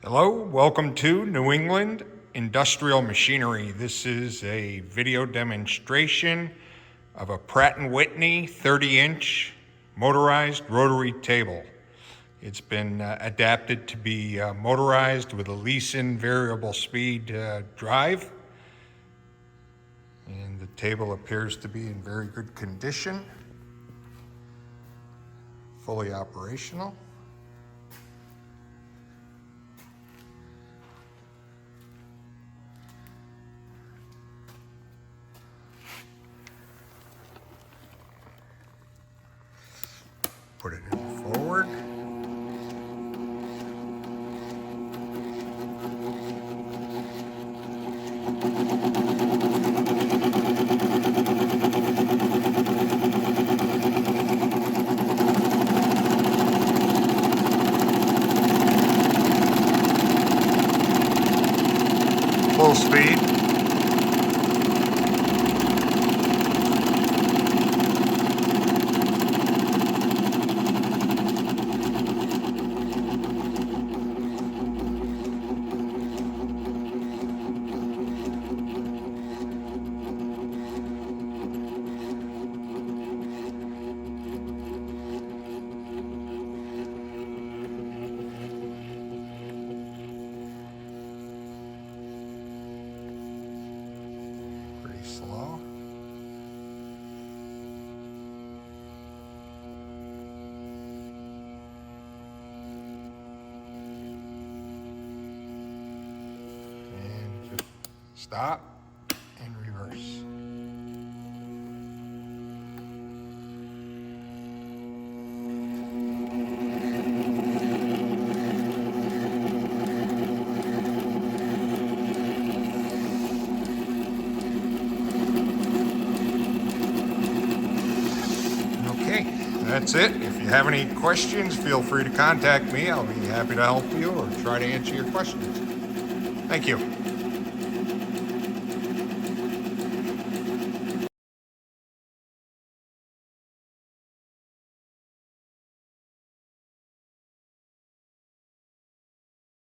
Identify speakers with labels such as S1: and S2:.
S1: Hello, welcome to New England Industrial Machinery. This is a video demonstration of a Pratt & Whitney 30-inch motorized rotary table. It's been adapted to be motorized with a Leeson variable speed drive. And the table appears to be in very good condition, fully operational. Put it in forward. Full speed. Slow. And just stop and reverse. That's it. If you have any questions, feel free to contact me. I'll be happy to help you or try to answer your questions. Thank you.